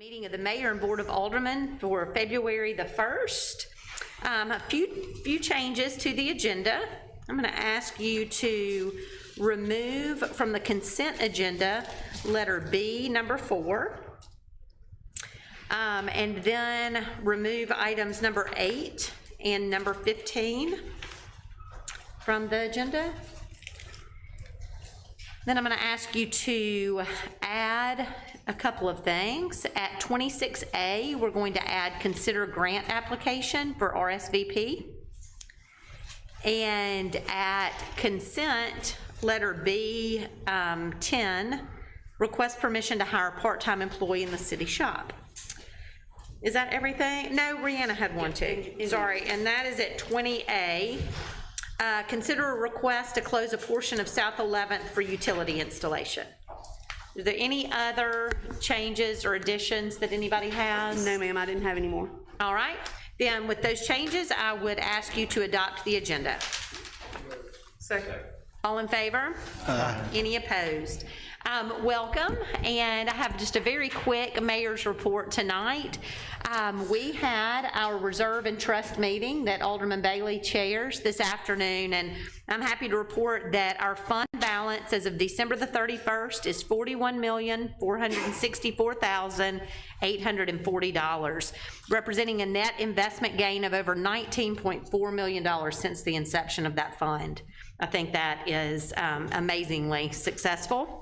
Meeting of the Mayor and Board of Aldermen for February the 1st. A few changes to the agenda. I'm going to ask you to remove from the consent agenda letter B, number 4, and then remove items number 8 and number 15 from the agenda. Then I'm going to ask you to add a couple of things. At 26A, we're going to add consider grant application for Rsvp. And at consent, letter B, 10, request permission to hire a part-time employee in the city shop. Is that everything? No, Rihanna had one too. Sorry, and that is at 20A. Consider a request to close a portion of South 11th for utility installation. Are there any other changes or additions that anybody has? No, ma'am, I didn't have any more. All right, then with those changes, I would ask you to adopt the agenda. Second. All in favor? Any opposed? Welcome, and I have just a very quick mayor's report tonight. We had our reserve and trust meeting that Alderman Bailey chairs this afternoon, and I'm happy to report that our fund balance as of December the 31st is $41,464,840, representing a net investment gain of over $19.4 million since the inception of that fund. I think that is amazingly successful.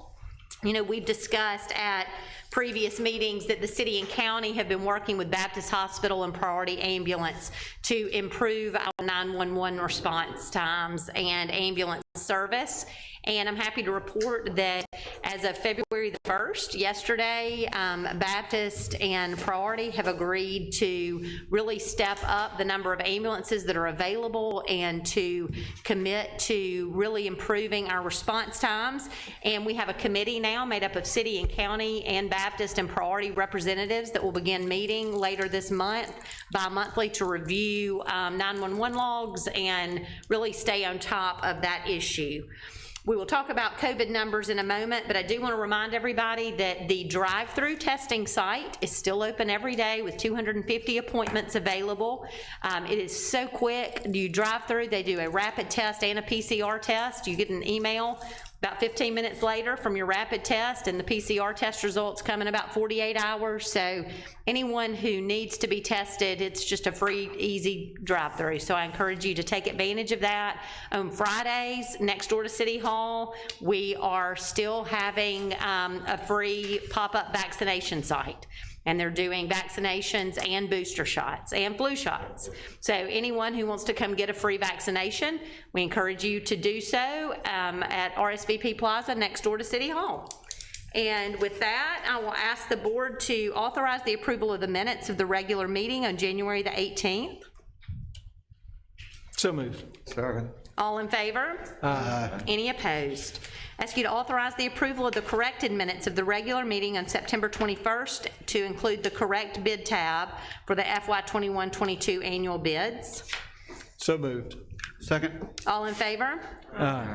You know, we've discussed at previous meetings that the city and county have been working with Baptist Hospital and Priority Ambulance to improve our 911 response times and ambulance service. And I'm happy to report that as of February the 1st, yesterday, Baptist and Priority have agreed to really step up the number of ambulances that are available and to commit to really improving our response times. And we have a committee now made up of city and county and Baptist and Priority representatives that will begin meeting later this month, bi-monthly, to review 911 logs and really stay on top of that issue. We will talk about COVID numbers in a moment, but I do want to remind everybody that the drive-through testing site is still open every day with 250 appointments available. It is so quick. You drive through, they do a rapid test and a PCR test. You get an email about 15 minutes later from your rapid test, and the PCR test results come in about 48 hours. So anyone who needs to be tested, it's just a free, easy drive-through. So I encourage you to take advantage of that. On Fridays, next door to City Hall, we are still having a free pop-up vaccination site. And they're doing vaccinations and booster shots and flu shots. So anyone who wants to come get a free vaccination, we encourage you to do so at Rsvp Plaza next door to City Hall. And with that, I will ask the board to authorize the approval of the minutes of the regular meeting on January the 18th. So moved. Second. All in favor? Any opposed? Ask you to authorize the approval of the corrected minutes of the regular meeting on September 21st to include the correct bid tab for the FY 21-22 annual bids. So moved. Second. All in favor?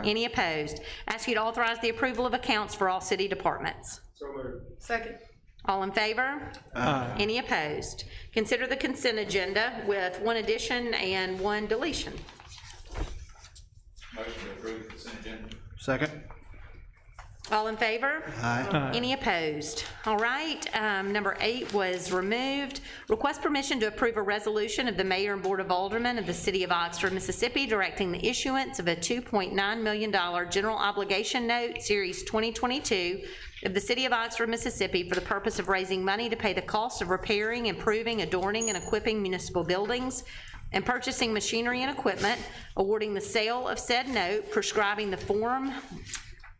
Any opposed? Ask you to authorize the approval of accounts for all city departments. So moved. Second. All in favor? Any opposed? Consider the consent agenda with one addition and one deletion. Motion to approve the consent agenda. Second. All in favor? Aye. Any opposed? All right, number 8 was removed. Request permission to approve a resolution of the Mayor and Board of Aldermen of the City of Oxford, Mississippi, directing the issuance of a $2.9 million general obligation note, Series 2022, of the City of Oxford, Mississippi, for the purpose of raising money to pay the cost of repairing, improving, adorning, and equipping municipal buildings, and purchasing machinery and equipment, awarding the sale of said note, prescribing the form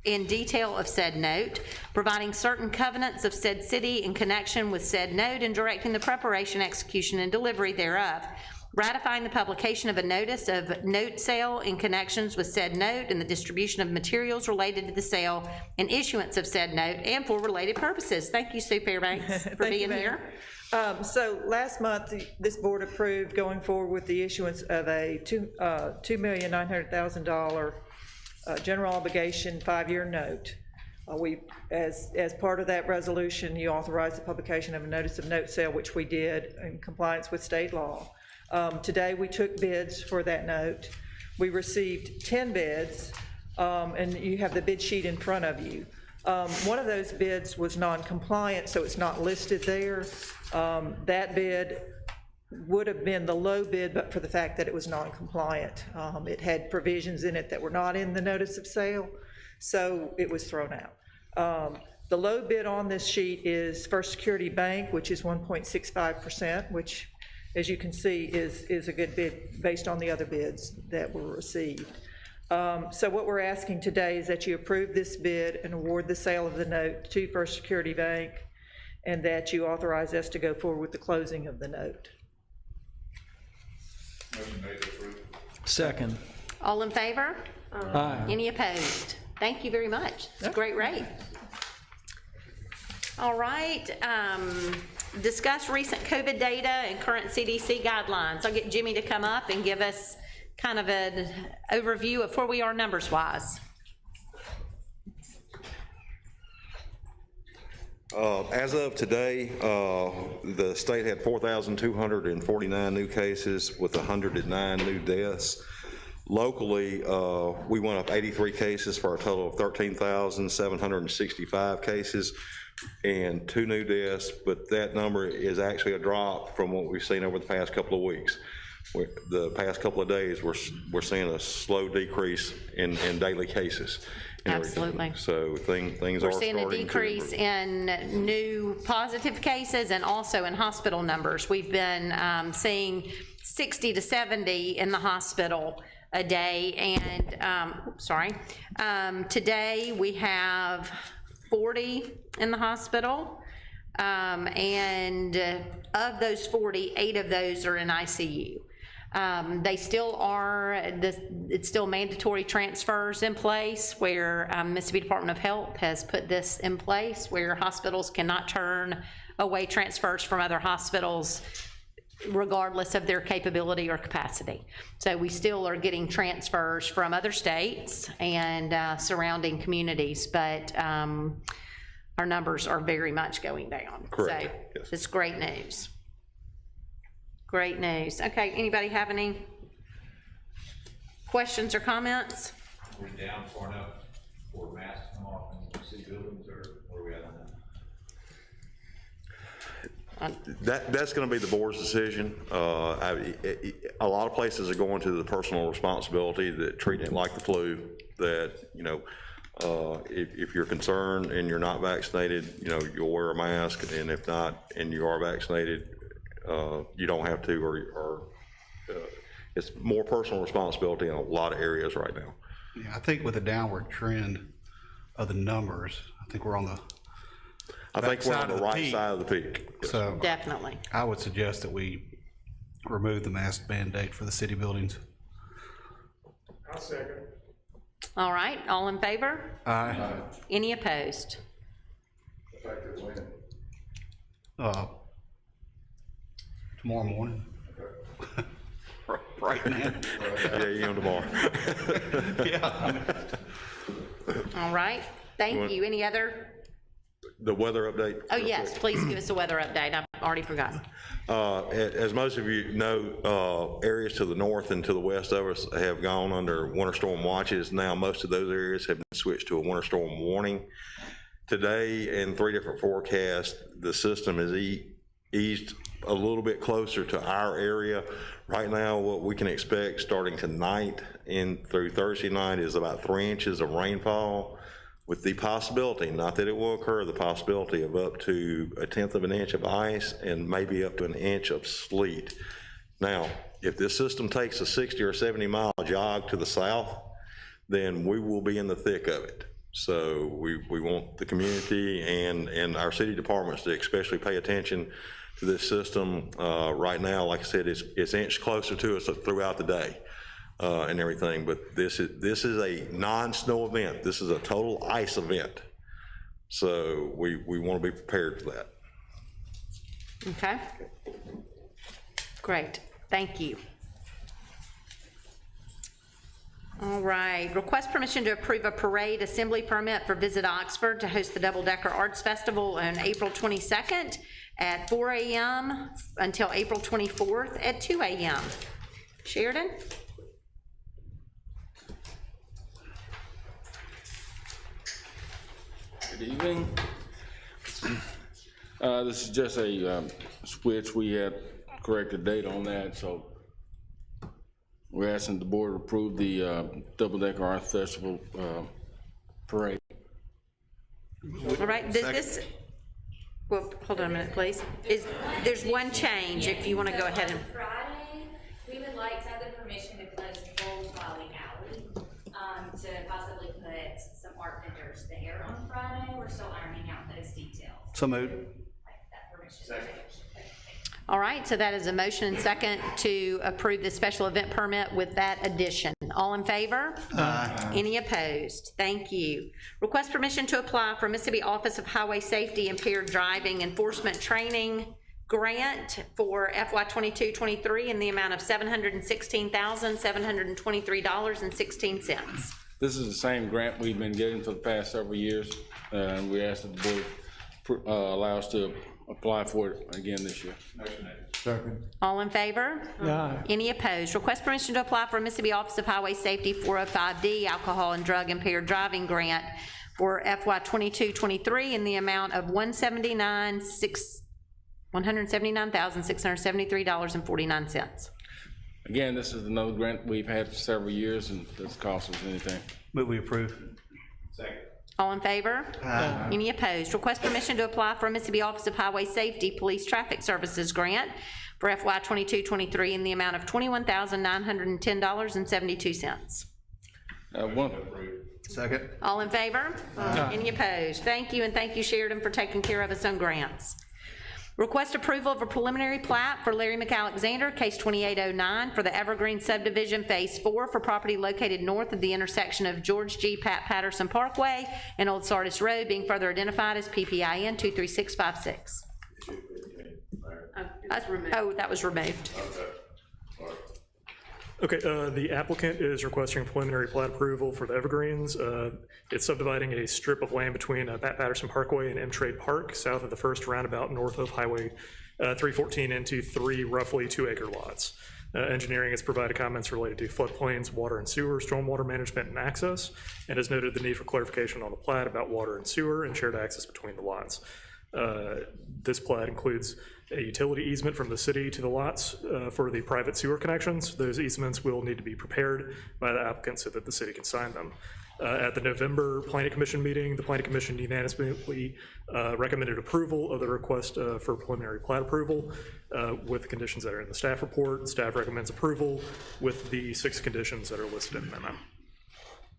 in detail of said note, providing certain covenants of said city in connection with said note, and directing the preparation, execution, and delivery thereof, ratifying the publication of a notice of note sale in connections with said note, and the distribution of materials related to the sale and issuance of said note, and for related purposes. Thank you, Sue Fairbanks, for being here. So last month, this board approved going forward with the issuance of a $2,900,000 general obligation 5-year note. As part of that resolution, you authorized the publication of a notice of note sale, which we did in compliance with state law. Today, we took bids for that note. We received 10 bids, and you have the bid sheet in front of you. One of those bids was non-compliant, so it's not listed there. That bid would have been the low bid, but for the fact that it was non-compliant. It had provisions in it that were not in the notice of sale, so it was thrown out. The low bid on this sheet is First Security Bank, which is 1.65%, which, as you can see, is a good bid based on the other bids that were received. So what we're asking today is that you approve this bid and award the sale of the note to First Security Bank, and that you authorize us to go forward with the closing of the note. Motion made to approve. Second. All in favor? Aye. Any opposed? Thank you very much. It's a great rate. All right, discuss recent COVID data and current CDC guidelines. I'll get Jimmy to come up and give us kind of an overview of where we are numbers-wise. As of today, the state had 4,249 new cases with 109 new deaths. Locally, we went up 83 cases for a total of 13,765 cases and 2 new deaths, but that number is actually a drop from what we've seen over the past couple of weeks. The past couple of days, we're seeing a slow decrease in daily cases. Absolutely. So things are We're seeing a starting to decrease improve. in new positive cases and also in hospital numbers. We've been seeing 60 to 70 in the hospital a day, and today we have 40 in the hospital, and of those 40, 8 of those are in ICU. They still are, it's still mandatory transfers in place where Mississippi Department of Health has put this in place where hospitals cannot turn away transfers from other hospitals regardless of their capability or capacity. So we still are getting transfers from other states and surrounding communities, but our numbers are very much going down. Correct. So Yes. it's great news. Great news. Okay, anybody have any questions or comments? We're down far enough for masks to come off in city buildings, or where are we at on that? That's going to be the board's decision. A lot of places are going to the personal responsibility that treating it like the flu, that, you know, if you're concerned and you're not vaccinated, you know, you'll wear a mask, and if not, and you are vaccinated, you don't have to, or it's more personal responsibility in a lot of areas right now. Yeah, I think with the downward trend of the numbers, I think we're on the I think we're on the right peak. side of the peak. So Definitely. I would suggest that we remove the mask mandate for the city buildings. I'll second. All right, all in favor? Aye. Any opposed? Effective when? Tomorrow morning. Right now. Yeah, you know, tomorrow. Yeah. All right, thank you. Any other? The weather update. Oh, yes, please give us a weather update. I've already forgotten. As most of you know, areas to the north and to the west of us have gone under winter storm watches. Now, most of those areas have been switched to a winter storm warning. Today, in 3 different forecasts, the system is eased a little bit closer to our area. Right now, what we can expect starting tonight and through Thursday night is about 3 inches of rainfall, with the possibility, not that it will occur, the possibility of up to 1/10 of an inch of ice and maybe up to an inch of sleet. Now, if this system takes a 60 or 70 mile jog to the south, then we will be in the thick of it. So we want the community and our city departments to especially pay attention to this system. Right now, like I said, it's inched closer to us throughout the day. And everything, but this is a non-snow event. This is a total ice event. So we want to be prepared for that. Okay. Great, thank you. All right, request permission to approve a parade assembly permit for Visit Oxford to host the Double Decker Arts Festival on April 22nd at 4 a.m. until April 24th at 2 a.m. Sheridan? Good evening. This is just a switch. We had corrected date on that, so we're asking the board to approve the Double Decker Art Festival parade. All right, does this, well, hold on a minute, please. There's one change, if you want to go ahead and, Friday, we would like to have the permission to close Bull Trolley Alley, to possibly put some art vendors there on Friday. We're still ironing out those details. So moved. Like that permission. all right, so that is a motion and second to approve the special event permit with that addition. All in favor? Aye. Any opposed? Thank you. Request permission to apply for Mississippi Office of Highway Safety Impaired Driving Enforcement Training Grant for FY 22-23 in the amount of $716,723.16. This is the same grant we've been getting for the past several years, and we asked that the board allow us to apply for it again this year. All in favor? Aye. Any opposed? Request permission to apply for Mississippi Office of Highway Safety 405D Alcohol and Drug Impaired Driving Grant for FY 22-23 in the amount of $179,673.49. Again, this is another grant we've had for several years, and doesn't cost us anything. Move we approve. Second. All in favor? Aye. Any opposed? Request permission to apply for Mississippi Office of Highway Safety Police Traffic Services Grant for FY 22-23 in the amount of $21,910.72. Second. All in favor? Any opposed? Thank you, and thank you, Sheridan, for taking care of us on grants. Request approval of a preliminary plat for Larry McAlexander, case 2809, for the Evergreen Subdivision Phase 4 for property located north of the intersection of George G. Patterson Parkway and Old Sardis Road, being further identified as PPIN 23656. Oh, that was removed. Okay, the applicant is requesting preliminary plat approval for the Evergreens. It's subdividing a strip of land between Pat Patterson Parkway and M Trade Park, south of the first roundabout, north of Highway 314, into 3 roughly 2-acre lots. Engineering has provided comments related to floodplains, water and sewer, stormwater management and access, and has noted the need for clarification on the plat about water and sewer and shared access between the lots. This plat includes a utility easement from the city to the lots for the private sewer connections. Those easements will need to be prepared by the applicant so that the city can sign them. At the November Planning Commission meeting, the Planning Commission unanimously recommended approval of the request for preliminary plat approval with the conditions that are in the staff report. Staff recommends approval with the 6 conditions that are listed in the memo.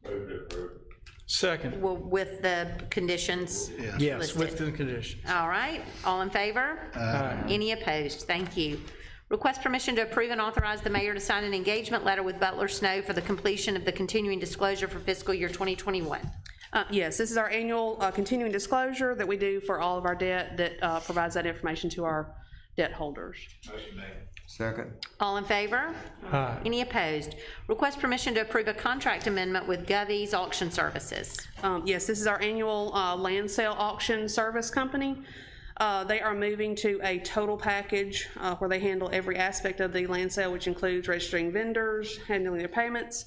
Move to approve. Second. Well, with the conditions Yes, listed. with the condition. All right, all in favor? Any opposed? Thank you. Request permission to approve and authorize the mayor to sign an engagement letter with Butler Snow for the completion of the continuing disclosure for fiscal year 2021. Yes, this is our annual continuing disclosure that we do for all of our debt that provides that information to our debt holders. Motion made. Second. All in favor? Aye. Any opposed? Request permission to approve a contract amendment with Govey's Auction Services. Yes, this is our annual land sale auction service company. They are moving to a total package where they handle every aspect of the land sale, which includes registering vendors, handling their payments.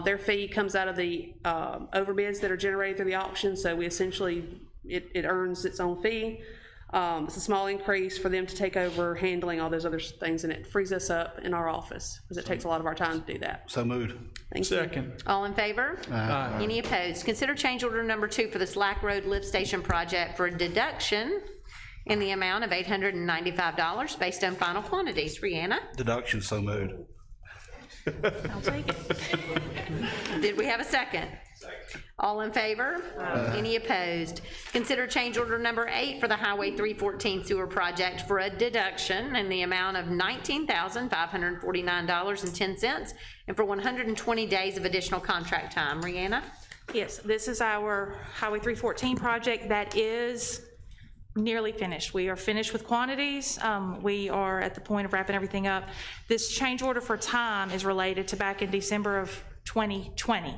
Their fee comes out of the overbids that are generated through the auction, so we essentially, it earns its own fee. It's a small increase for them to take over handling all those other things, and it frees us up in our office because it takes a lot of our time to do that. So moved. Thank you. Second. All in favor? Aye. Any opposed? Consider change order number 2 for the Slack Road Lift Station project for a deduction in the amount of $895 based on final quantities. Rihanna? Deduction, so moved. I'll take it. Did we have a second? All in favor? Any opposed? Consider change order number 8 for the Highway 314 sewer project for a deduction in the amount of $19,549.10 and for 120 days of additional contract time. Rihanna? Yes, this is our Highway 314 project that is nearly finished. We are finished with quantities. We are at the point of wrapping everything up. This change order for time is related to back in December of 2020.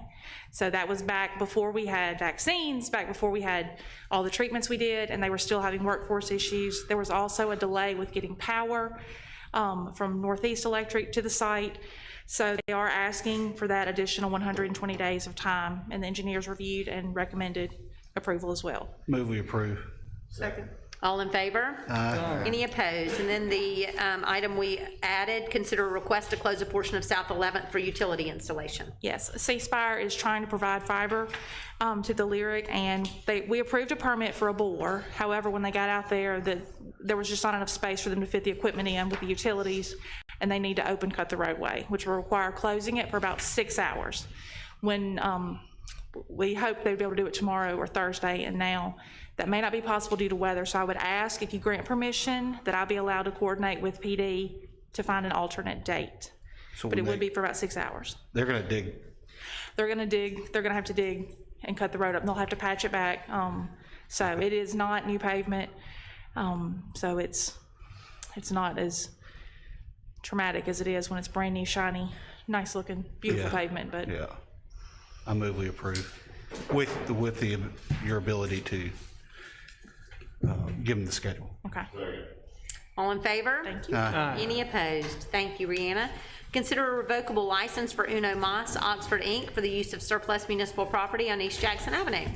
So that was back before we had vaccines, back before we had all the treatments we did, and they were still having workforce issues. There was also a delay with getting power from Northeast Electric to the site. So they are asking for that additional 120 days of time, and the engineers reviewed and recommended approval as well. Move we approve. Second. All in favor? Aye. Any opposed? And then the item we added, consider a request to close a portion of South 11th for utility installation. Yes, C Spire is trying to provide fiber to the Lyric, and we approved a permit for a bore. However, when they got out there, there was just not enough space for them to fit the equipment in with the utilities, and they need to open cut the roadway, which will require closing it for about 6 hours. When we hoped they'd be able to do it tomorrow or Thursday, and now that may not be possible due to weather. So I would ask if you grant permission that I be allowed to coordinate with PD to find an alternate date. So But it when would be for about 6 hours. They're gonna dig. They're gonna have to dig and cut the road up, and they'll have to patch it back. So it is not new pavement. So it's not as traumatic as it is when it's brand new, shiny, nice looking, beautiful Yeah. pavement, but Yeah. I move we approve with your ability to give them the schedule. okay. All in favor? Thank you. Any opposed? Thank you, Rihanna. Consider a revocable license for Uno Mas Oxford Inc. for the use of surplus municipal property on East Jackson Avenue.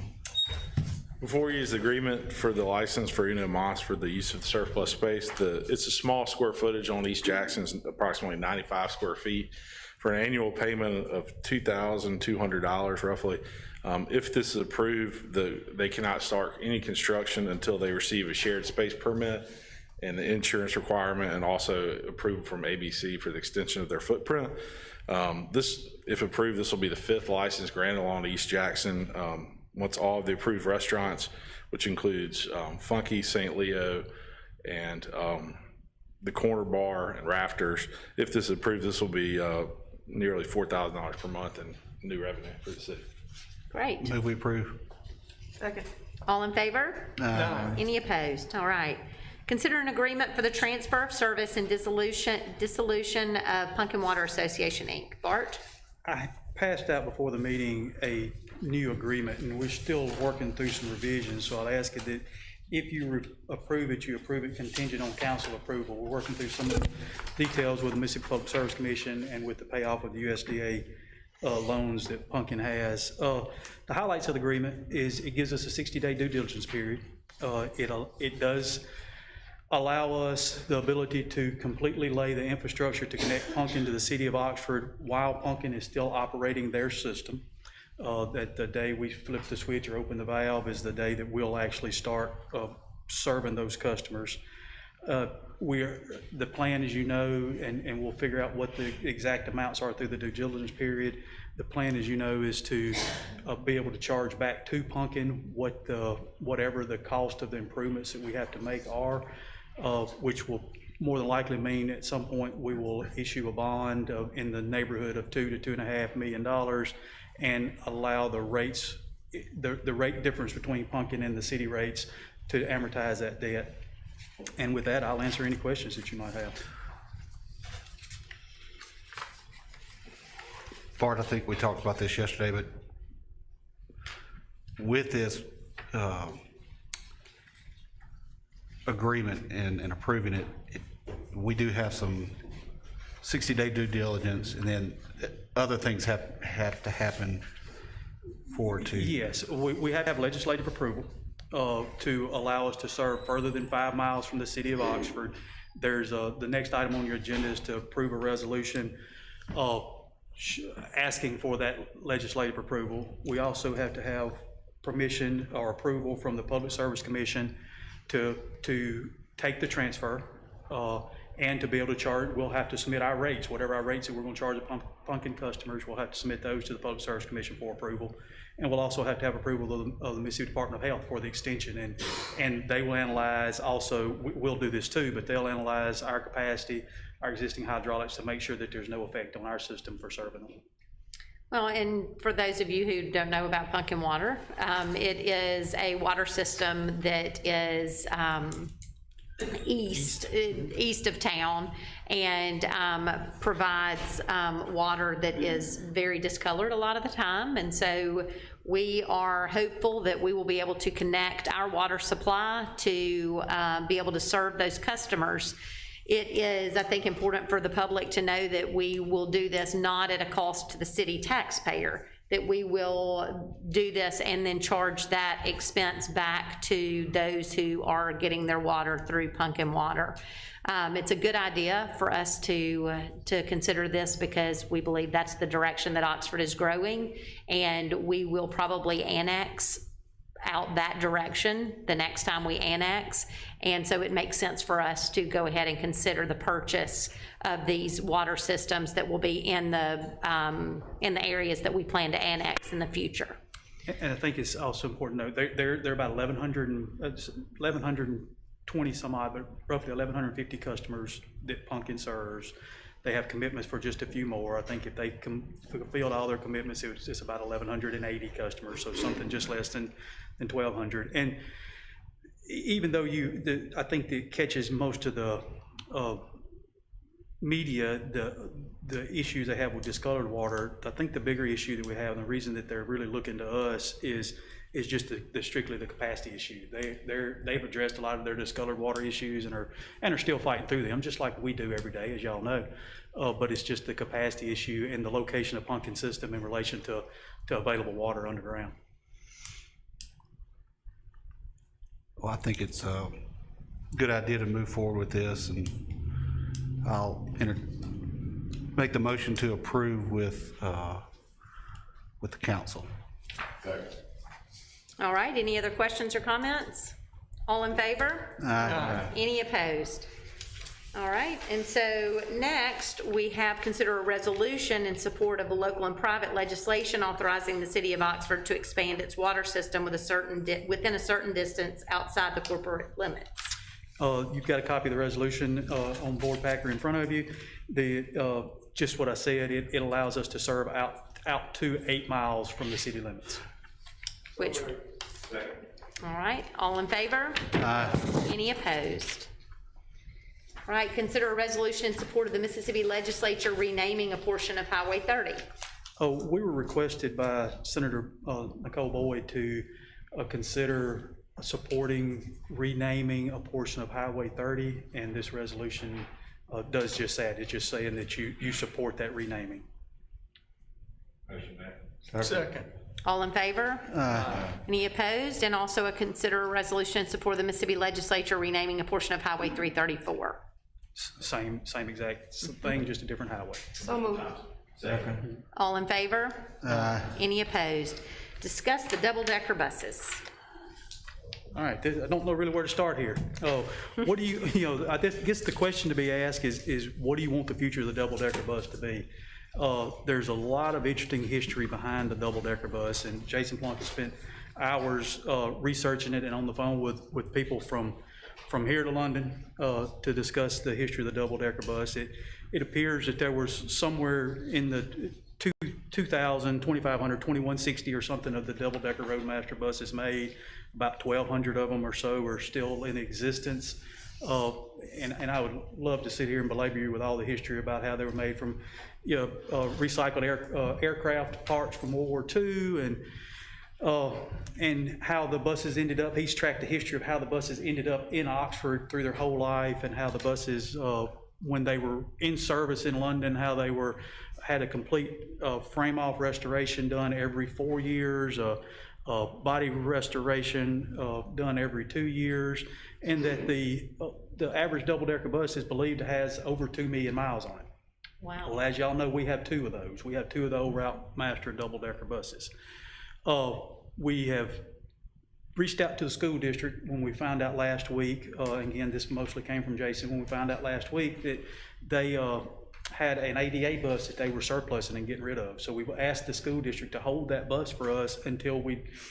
Before we use the agreement for the license for Uno Mas for the use of the surplus space, it's a small square footage on East Jackson, it's approximately 95 square feet, for an annual payment of $2,200 roughly. If this is approved, they cannot start any construction until they receive a shared space permit and the insurance requirement, and also approval from ABC for the extension of their footprint. If approved, this will be the 5th license granted along East Jackson. Once all of the approved restaurants, which includes Funky, St. Leo, and the Corner Bar and Rafters, if this is approved, this will be nearly $4,000 per month in new revenue for the city. Great. Move we approve. Second. All in favor? Any opposed? All right. Consider an agreement for the transfer of service and dissolution of Pumpkin Water Association, Inc. Bart? I passed out before the meeting a new agreement, and we're still working through some revisions, so I'll ask it that if you approve it, you approve it contingent on council approval. We're working through some of the details with the Mississippi Public Service Commission and with the payoff of the USDA loans that Pumpkin has. The highlights of the agreement is it gives us a 60-day due diligence period. It does allow us the ability to completely lay the infrastructure to connect Pumpkin to the city of Oxford while Pumpkin is still operating their system. That the day we flip the switch or open the valve is the day that we'll actually start serving those customers. The plan, as you know, and we'll figure out what the exact amounts are through the due diligence period. The plan, as you know, is to be able to charge back to Pumpkin whatever the cost of the improvements that we have to make are, which will more than likely mean at some point we will issue a bond in the neighborhood of $2 to $2.5 million and allow the rates, the rate difference between Pumpkin and the city rates to amortize that debt. And with that, I'll answer any questions that you might have. Bart, I think we talked about this yesterday, but with this agreement and approving it, we do have some 60-day due diligence, and then other things have to happen for it to. Yes, we have to have legislative approval to allow us to serve further than 5 miles from the city of Oxford. There's the next item on your agenda is to approve a resolution asking for that legislative approval. We also have to have permission or approval from the Public Service Commission to take the transfer and to be able to charge. We'll have to submit our rates, whatever our rates that we're going to charge the Pumpkin customers. We'll have to submit those to the Public Service Commission for approval. And we'll also have to have approval of the Mississippi Department of Health for the extension. And they will analyze also, we'll do this too, but they'll analyze our capacity, our existing hydraulics to make sure that there's no effect on our system for serving them. Well, and for those of you who don't know about Pumpkin Water, it is a water system that is east of town, and provides water that is very discolored a lot of the time. And so we are hopeful that we will be able to connect our water supply to be able to serve those customers. It is, I think, important for the public to know that we will do this not at a cost to the city taxpayer, that we will do this and then charge that expense back to those who are getting their water through Pumpkin Water. It's a good idea for us to consider this, because we believe that's the direction that Oxford is growing, and we will probably annex out that direction the next time we annex. And so it makes sense for us to go ahead and consider the purchase of these water systems that will be in the areas that we plan to annex in the future. And I think it's also important to note, they're about 1,120 some odd, but roughly 1,150 customers that Pumpkin serves. They have commitments for just a few more. I think if they fulfilled all their commitments, it's about 1,180 customers, so something just less than 1,200. And even though I think that catches most of the media, the issues they have with discolored water, I think the bigger issue that we have, and the reason that they're really looking to us is just strictly the capacity issue. They've addressed a lot of their discolored water issues and are still fighting through them, just like we do every day, as y'all know. But it's just the capacity issue and the location of Pumpkin system in relation to available water underground. Well, I think it's a good idea to move forward with this, and I'll make the motion to approve with the council. All right, any other questions or comments? All in favor? Aye. Any opposed? All right, and so next, we have consider a resolution in support of a local and private legislation authorizing the city of Oxford to expand its water system with within a certain distance outside the corporate limits. You've got a copy of the resolution on board packer in front of you. Just what I said, it allows us to serve out to 8 miles from the city limits. Which, all right, all in favor? Aye. Any opposed? All right, consider a resolution in support of the Mississippi Legislature renaming a portion of Highway 30. We were requested by Senator Nicole Boyd to consider supporting renaming a portion of Highway 30, and this resolution does just that. It's just saying that you support that renaming. Motion made. Second. All in favor? Aye. Any opposed? And also consider a resolution in support of the Mississippi Legislature renaming a portion of Highway 334. Same exact thing, just a different highway. So moved. Second. All in favor? Aye. Any opposed? Discuss the double-decker buses. All right, I don't know really where to start here. What do you, I guess the question to be asked is what do you want the future of the double-decker bus to be? There's a lot of interesting history behind the double-decker bus, and Jason Plunk has spent hours researching it and on the phone with people from here to London to discuss the history of the double-decker bus. It appears that there was somewhere in the 2,000, 2,500, 2,160 or something of the double-decker Roadmaster buses made. About 1,200 of them or so are still in existence. And I would love to sit here and belabor you with all the history about how they were made from recycled aircraft parts from World War II, and how the buses ended up. He's tracked the history of how the buses ended up in Oxford through their whole life, and how the buses, when they were in service in London, how they had a complete frame-off restoration done every 4 years, body restoration done every 2 years, and that the average double-decker bus is believed to has over 2 million miles on it. Wow. Well, as y'all know, we have 2 of those. We have 2 of the old Route-Master double-decker buses. We have reached out to the school district when we found out last week, again, this mostly came from Jason, when we found out last week that they had an ADA bus that they were surplusing and getting rid of. So we asked the school district to hold that bus for us until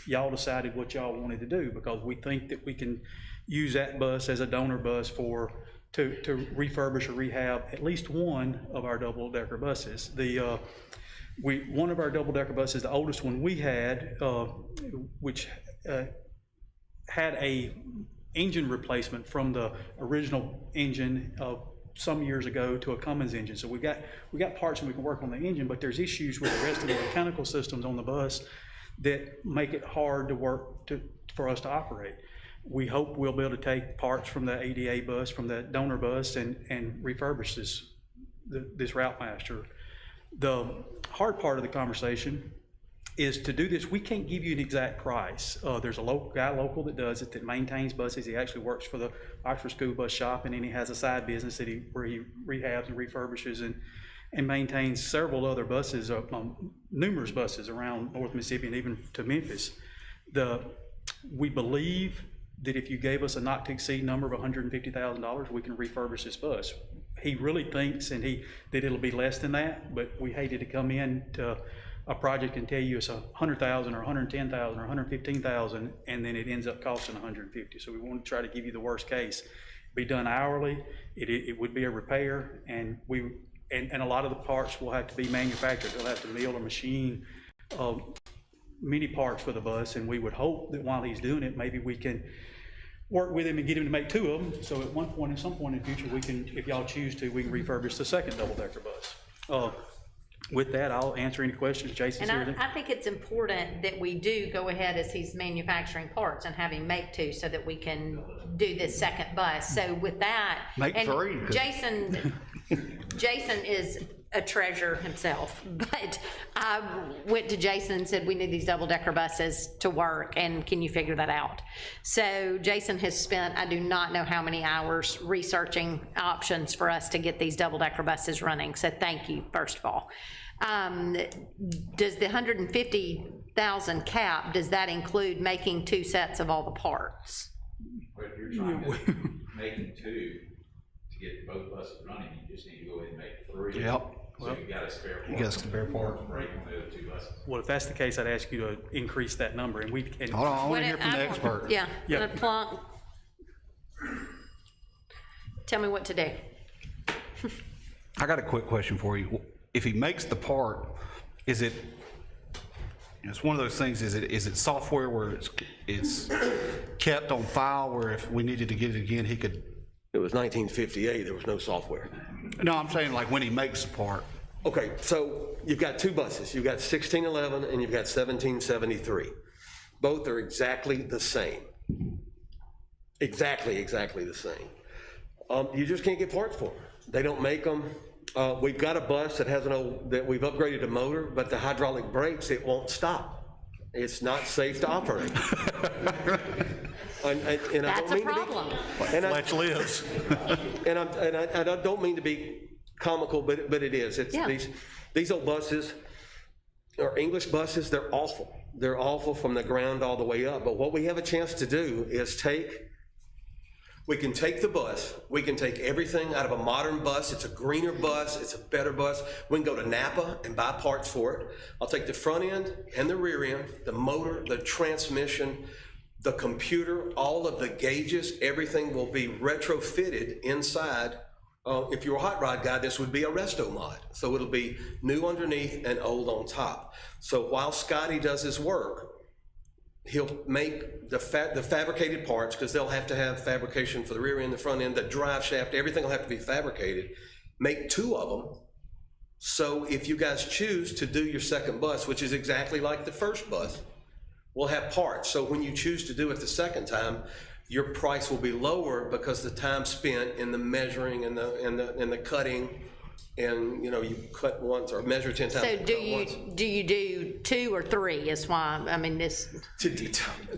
y'all decided what y'all wanted to do, because we think that we can use that bus as a donor bus to refurbish or rehab at least one of our double-decker buses. One of our double-decker buses, the oldest one we had, which had a engine replacement from the original engine of some years ago to a Cummins engine. So we got parts and we can work on the engine, but there's issues with the rest of the mechanical systems on the bus that make it hard to work for us to operate. We hope we'll be able to take parts from the ADA bus, from the donor bus, and refurbish this Route Master. The hard part of the conversation is to do this, we can't give you an exact price. There's a local that does it, that maintains buses. He actually works for the Oxford School Bus Shop, and then he has a side business where he rehabs and refurbishes and maintains several other buses, numerous buses around North Mississippi and even to Memphis. We believe that if you gave us a not to exceed number of $150,000, we can refurbish this bus. He really thinks that it'll be less than that, but we hated to come in to a project and tell you it's $100,000 or $110,000 or $115,000, and then it ends up costing $150,000. So we want to try to give you the worst case. Be done hourly. It would be a repair, and a lot of the parts will have to be manufactured. They'll have to mill or machine many parts for the bus, and we would hope that while he's doing it, maybe we can work with him and get him to make 2 of them. So at some point in the future, we can, if y'all choose to, we can refurbish the second double-decker bus. With that, I'll answer any questions. Jason's here. And I think it's important that we do go ahead as he's manufacturing parts and have him make 2 so that we can do this second bus. So with that. Make 3. Jason is a treasure himself, but I went to Jason and said, we need these double-decker buses to work, and can you figure that out? So Jason has spent, I do not know how many hours researching options for us to get these double-decker buses running, so thank you, first of all. Does the $150,000 cap, does that include making 2 sets of all the parts? But if you're trying to make 2 to get both buses running, you just need to go ahead and make 3. Yep. So you got a spare part. You got a spare part. Break on the other 2 buses. Well, if that's the case, I'd ask you to increase that number, and we can. Hold on, I want to hear from the expert. Yeah. Yep. Tell me what to do. I got a quick question for you. If he makes the part, is it, it's one of those things, is it software where it's kept on file, where if we needed to get it again, he could? It was 1958, there was no software. No, I'm saying like when he makes the part. Okay, so you've got 2 buses. You've got 1611 and you've got 1773. Both are exactly the same. Exactly the same. You just can't get parts for them. They don't make them. We've got a bus that has that we've upgraded a motor, but the hydraulic brakes, it won't stop. It's not safe to operate. And That's a problem. Fletch lives. And I don't mean to be comical, but it is. It's Yeah. These old buses, or English buses, they're awful. They're awful from the ground all the way up. But what we have a chance to do is we can take the bus, we can take everything out of a modern bus. It's a greener bus, it's a better bus. We can go to Napa and buy parts for it. I'll take the front end and the rear end, the motor, the transmission, the computer, all of the gauges, everything will be retrofitted inside. If you're a hot rod guy, this would be a resto mod. So it'll be new underneath and old on top. So while Scotty does his work, he'll make the fabricated parts, because they'll have to have fabrication for the rear end, the front end, the drive shaft, everything will have to be fabricated. Make 2 of them. So if you guys choose to do your second bus, which is exactly like the first bus, we'll have parts. So when you choose to do it the second time, your price will be lower because the time spent in the measuring and the cutting, and you cut once or measure 10 times. So do you do 2 or 3 is why, I mean, this. To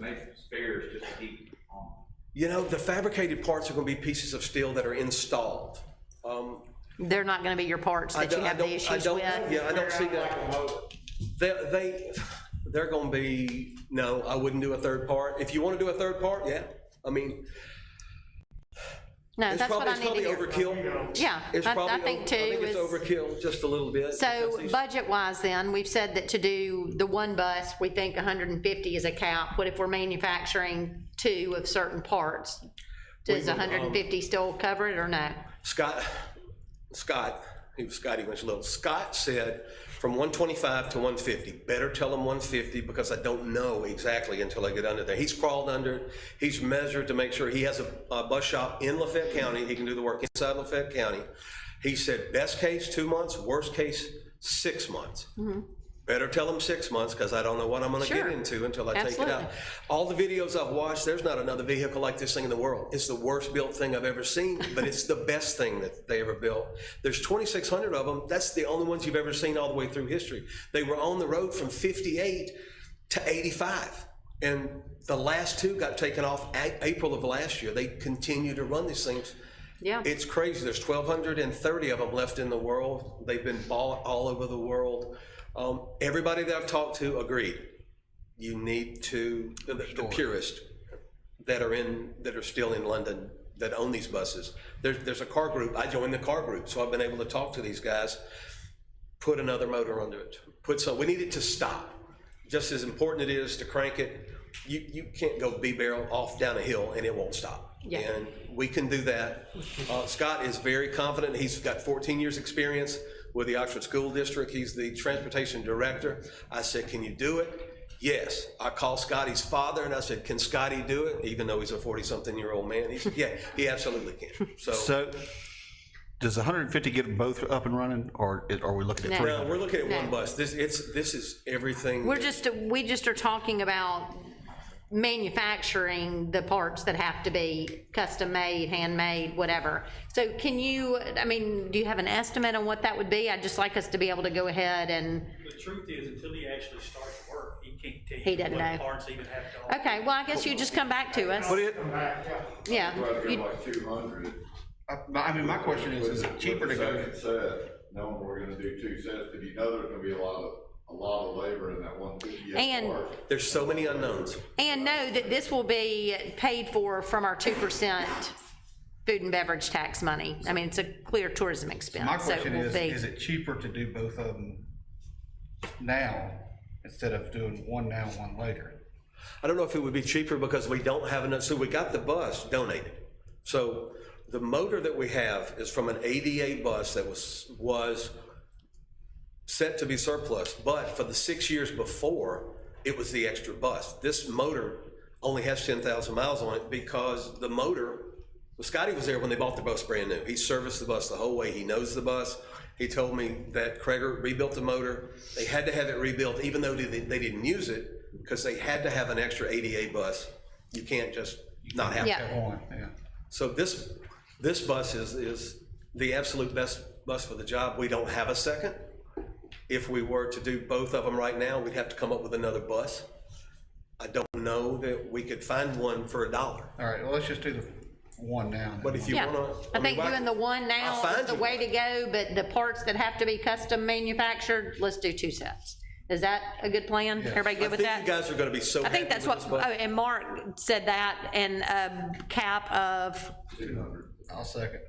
make spares just to keep on. The fabricated parts are going to be pieces of steel that are installed. They're not going to be your parts that you have the issues with? Yeah, I don't see that. They're going to be, no, I wouldn't do a third part. If you want to do a third part, yeah. I mean, No, that's what I need to hear. It's probably overkill. Yeah, I think too. I think it's overkill just a little bit. So budget-wise then, we've said that to do the 1 bus, we think 150 is a cap. What if we're manufacturing 2 of certain parts? Does 150 still cover it or no? Scott, He was Scotty when he was little. Scott said from 125 to 150, better tell him 150 because I don't know exactly until I get under there. He's crawled under it. He's measured to make sure he has a bus shop in Lafayette County. He can do the work inside Lafayette County. He said best case 2 months, worst case 6 months. Better tell him 6 months because I don't know what I'm going to get into until I take it out. All the videos I've watched, there's not another vehicle like this thing in the world. It's the worst built thing I've ever seen, but it's the best thing that they ever built. There's 2,600 of them. That's the only ones you've ever seen all the way through history. They were on the road from 58 to 85. And the last two got taken off April of last year. They continue to run these things. Yeah. It's crazy. There's 1,230 of them left in the world. They've been bought all over the world. Everybody that I've talked to agreed. You need to, the purists that are still in London that own these buses. There's a car group. I joined the car group, so I've been able to talk to these guys. Put another motor under it. We need it to stop. Just as important it is to crank it, you can't go B-barrel off down a hill and it won't stop. Yeah. And we can do that. Scott is very confident. He's got 14 years experience with the Oxford School District. He's the transportation director. I said, can you do it? Yes. I called Scotty's father and I said, can Scotty do it? Even though he's a 40-something-year-old man. He said, yeah, he absolutely can. So does 150 get them both up and running, or are we looking at 300? No, we're looking at one bus. This is everything. We just are talking about manufacturing the parts that have to be custom made, handmade, whatever. So can you, do you have an estimate on what that would be? I'd just like us to be able to go ahead and. The truth is, until he actually starts work, he can't tell you. He doesn't know. what parts even have to. Okay, well, I guess you just come back to us. Yeah. Like 200. My question is it cheaper to go? Second set, knowing we're gonna do 2 sets, because you know there's gonna be a lot of labor in that 150. And there's so many unknowns. And know that this will be paid for from our 2% food and beverage tax money. It's a clear tourism expense. My question so it will is it cheaper to do both of them now instead of doing one now, one later? I don't know if it would be cheaper because we don't have enough. So we got the bus donated. So the motor that we have is from an ADA bus that was set to be surplus, but for the 6 years before, it was the extra bus. This motor only has 10,000 miles on it because the motor, Scotty was there when they bought the bus brand new. He serviced the bus the whole way. He knows the bus. He told me that Krager rebuilt the motor. They had to have it rebuilt even though they didn't use it because they had to have an extra ADA bus. You can't just not have Yeah. Yeah. So this bus is the absolute best bus for the job. We don't have a second. If we were to do both of them right now, we'd have to come up with another bus. I don't know that we could find one for $1. All right, well, let's just do the one now. But if you Yeah, wanna, I think doing the one now I'll is find the you way to go, but the parts that have to be custom manufactured, let's do 2 sets. Is that a good plan? Everybody good with I that? think you guys are gonna be so I happy think that's with what, this bus. and Mark said that, and a cap of, 200. I'll second.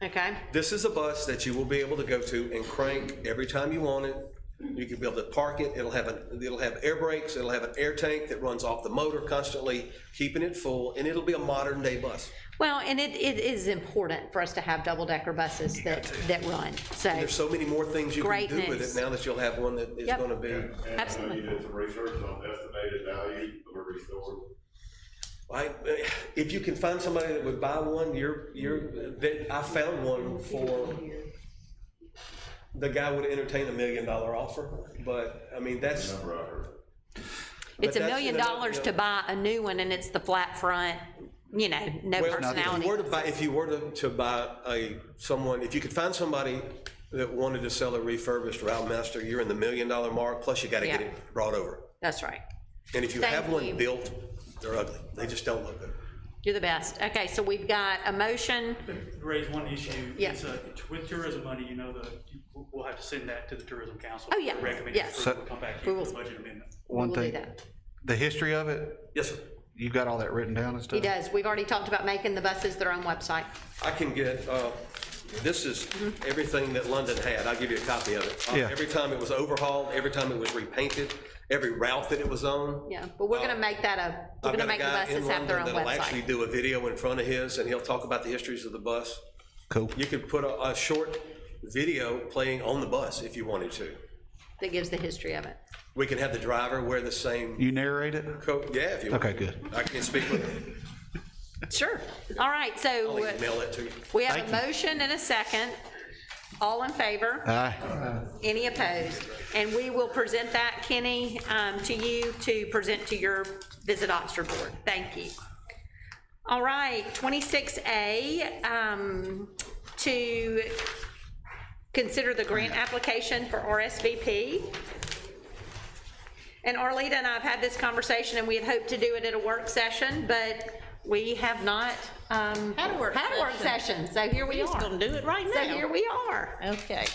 okay, This is a bus that you will be able to go to and crank every time you want it. You can be able to park it. It'll have air brakes. It'll have an air tank that runs off the motor constantly, keeping it full, and it'll be a modern day bus. well, and it is important for us to have double-decker buses that run, so. There's so many more things you can do with Greatness. it now that you'll have one that is Yep. gonna be. And Absolutely. you did some research on estimated value of a restored. If you can find somebody that would buy one, I found one for, the guy would entertain $1 million offer, but, that's. Number I heard. It's $1 that's, million to buy a new one, and it's the flat front, no Well, personality. if you were to buy if you could find somebody that wanted to sell a refurbished Routemaster, you're in the $1 million mark, plus you gotta get Yeah. it brought over. That's right. And if you Thank have one you. built, they're ugly. They just don't look good. You're the best. Okay, so we've got a motion. Raise one issue. Yes. It's with tourism money, we'll have to send that to the tourism council. Oh, yeah. Recommend Yes. approval, come back We here will- with a budget amendment. One We'll do thing, that. the history of it, Yes, sir. you got all that written down and stuff? He does. We've already talked about making the buses their own website. I can get, this is everything that London had. I'll give you a copy of it. Yeah. Every time it was overhauled, every time it was repainted, every route that it was on. Yeah, but we're gonna make that we're I've gonna got a make the guy in buses have their own London that'll actually website. do a video in front of his, and he'll talk about the histories of the bus. Cool. You could put a short video playing on the bus if you wanted to. That gives the history of it. We can have the driver wear the same You narrate it? coat. Yeah, if you want. Okay, good. I can speak with him. Sure. All right, so I'll email that to you. we have a motion and a second. All in favor? Aye. Any opposed? And we will present that, Kenny, to you to present to your Visit Oxford Board. Thank you. All right, 26A, to consider the grant application for RSVP. And Arleta and I have had this conversation, and we had hoped to do it at a work session, but we have not had a work session. So here we We're just are. gonna do it right So now. here we are. Okay.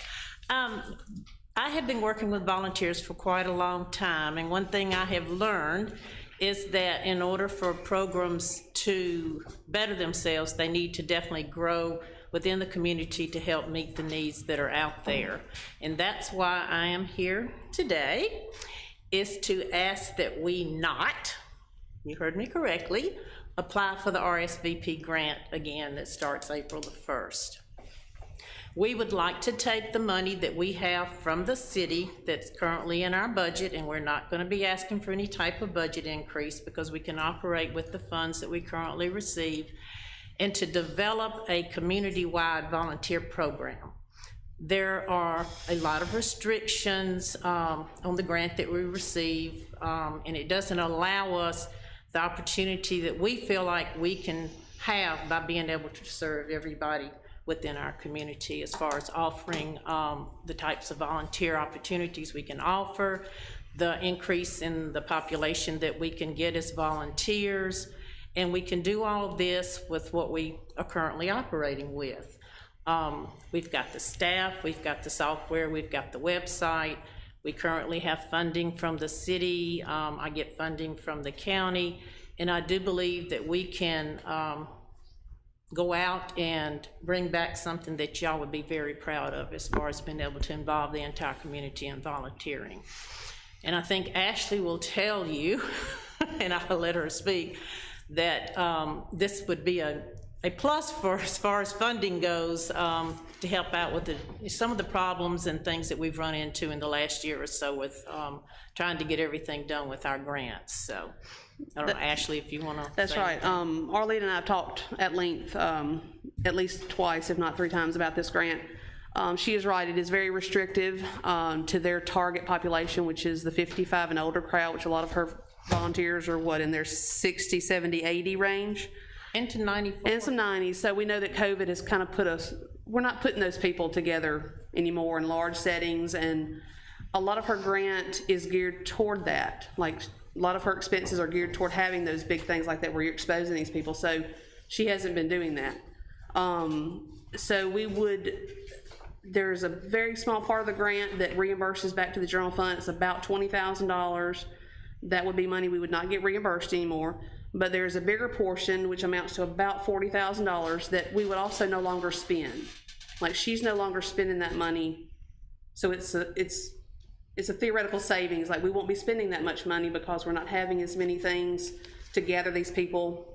I have been working with volunteers for quite a long time, and one thing I have learned is that in order for programs to better themselves, they need to definitely grow within the community to help meet the needs that are out there. And that's why I am here today, is to ask that we not, you heard me correctly, apply for the RSVP grant again that starts April the 1st. We would like to take the money that we have from the city that's currently in our budget, and we're not going to be asking for any type of budget increase because we can operate with the funds that we currently receive, and to develop a community-wide volunteer program. There are a lot of restrictions on the grant that we receive, and it doesn't allow us the opportunity that we feel like we can have by being able to serve everybody within our community, as far as offering the types of volunteer opportunities we can offer, the increase in the population that we can get as volunteers, and we can do all of this with what we are currently operating with. We've got the staff, we've got the software, we've got the website. We currently have funding from the city. I get funding from the county, and I do believe that we can go out and bring back something that y'all would be very proud of as far as being able to involve the entire community in volunteering. And I think Ashley will tell you, and I'll let her speak, that this would be a plus for as far as funding goes, to help out with some of the problems and things that we've run into in the last year or so with trying to get everything done with our grants. So I don't know, Ashley, if you want to. That's right. Arlene and I have talked at length, at least twice, if not 3 times, about this grant. She is right, it is very restrictive to their target population, which is the 55 and older crowd, which a lot of her volunteers are in their 60, 70, 80 range. Into 94. And some 90s. So we know that COVID has kind of put us, we're not putting those people together anymore in large settings, and a lot of her grant is geared toward that. Like, a lot of her expenses are geared toward having those big things like that where you're exposing these people. So she hasn't been doing that. So we would, there's a very small part of the grant that reimburses back to the general fund. It's about $20,000. That would be money we would not get reimbursed anymore. But there's a bigger portion, which amounts to about $40,000, that we would also no longer spend. Like, she's no longer spending that money. So it's a theoretical savings. Like, we won't be spending that much money because we're not having as many things to gather these people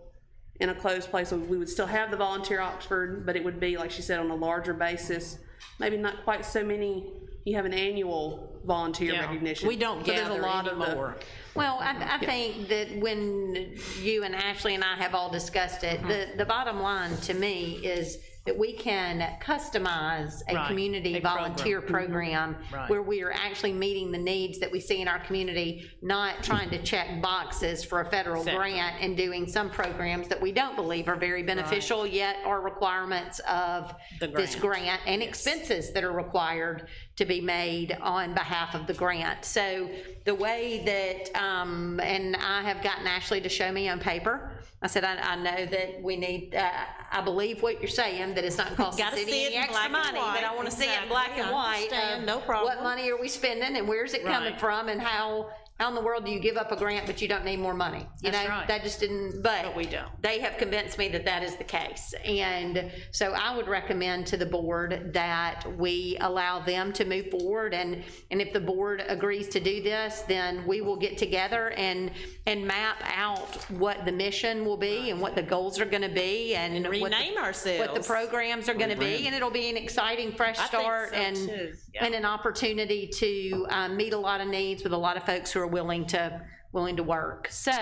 in a closed place. So we would still have the Volunteer Oxford, but it would be, like she said, on a larger basis. Maybe not quite so many. You have an annual volunteer recognition. We don't there's gather a lot anymore. Well, I think that when you and Ashley and I have all discussed it, the bottom line to me is that we can customize a community volunteer program where we are actually meeting the needs that we see in our community, not trying to check boxes for a federal grant and doing some programs that we don't believe are very beneficial yet are requirements of this grant and expenses that are required to be made on behalf of the grant. So the way that, and I have gotten Ashley to show me on paper, I said, I know that we need, I believe what you're saying, that it's not costing the city any extra money, but I want to see it in black and white. No problem. What money are we spending and where's it coming from and how how in the world do you give up a grant, but you don't need more money? You That's know, right. that just didn't, but we don't. they have convinced me that that is the case. And so I would recommend to the board that we allow them to move forward, and if the board agrees to do this, then we will get together and map out what the mission will be and what the goals are gonna be, and what the- rename ourselves. what the programs are gonna be, and it'll be an exciting, fresh think start, so, and too. Yeah. and an opportunity to meet a lot of needs with a lot of folks who are willing to work. So,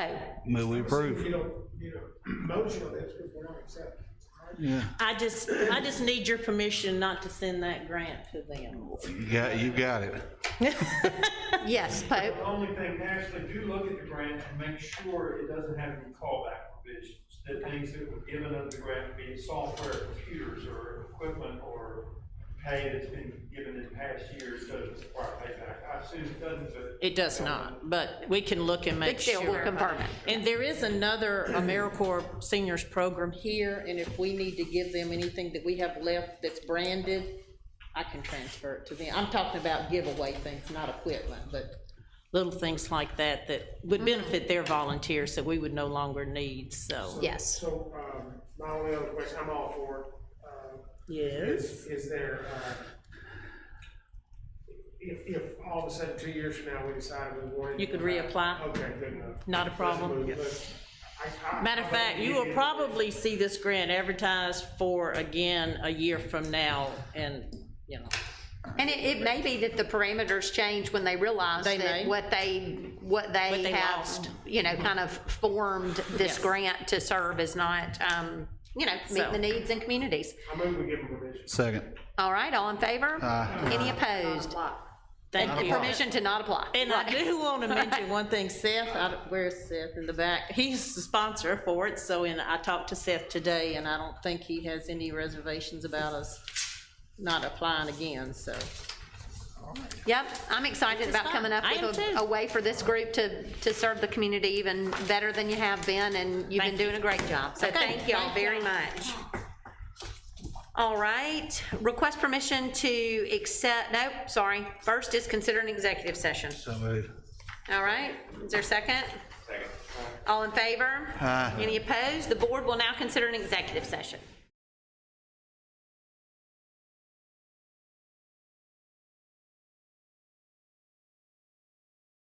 Move we approve. Motion on this, because we're not accepting. Yeah. I just need your permission not to send that grant to them. You got it. yes, Pope. The only thing, Ashley, do look at the grant and make sure it doesn't have any callback provisions. That things that were given under the grant, be it software, computers, or equipment, or pay that's been given in past years, doesn't require payback. I assume it doesn't, but. It does not, but we can look and make But still, sure. we'll confirm it. And there is another AmeriCorps Seniors Program here, and if we need to give them anything that we have left that's branded, I can transfer it to them. I'm talking about giveaway things, not equipment, but little things like that that would benefit their volunteers that we would no longer need, so. Yes. So, my only other question, I'm all for it. Yes. Is there, if all of a sudden 2 years from now we decide we wanted. You could reapply. Okay, good enough. Not a problem. Matter of fact, you will probably see this grant advertised for again a year from now, and, you know. And it may be that the parameters change when they realize They that may. what they have, lost. you know, kind of formed this Yes. grant to serve as not, you know, meet So. the needs in communities. I move we give them permission. Second. All right, all in favor? Any opposed? Thank you. Permission to not apply. And I Right. do want to mention one thing, Seth, where's Seth in the back? He's the sponsor for it, so, and I talked to Seth today, and I don't think he has any reservations about us not applying again, so. Yep, I'm excited about fine. coming up I am with too. a way for this group to serve the community even better than you have been, and you've been Thank you. doing a great job. So Okay, thank y'all thank very y'all. much. All right, request permission to accept, nope, sorry. First is consider an executive session. So move. All right, is there a second? Second. All in favor? Aye. Any opposed? The board will now consider an executive session.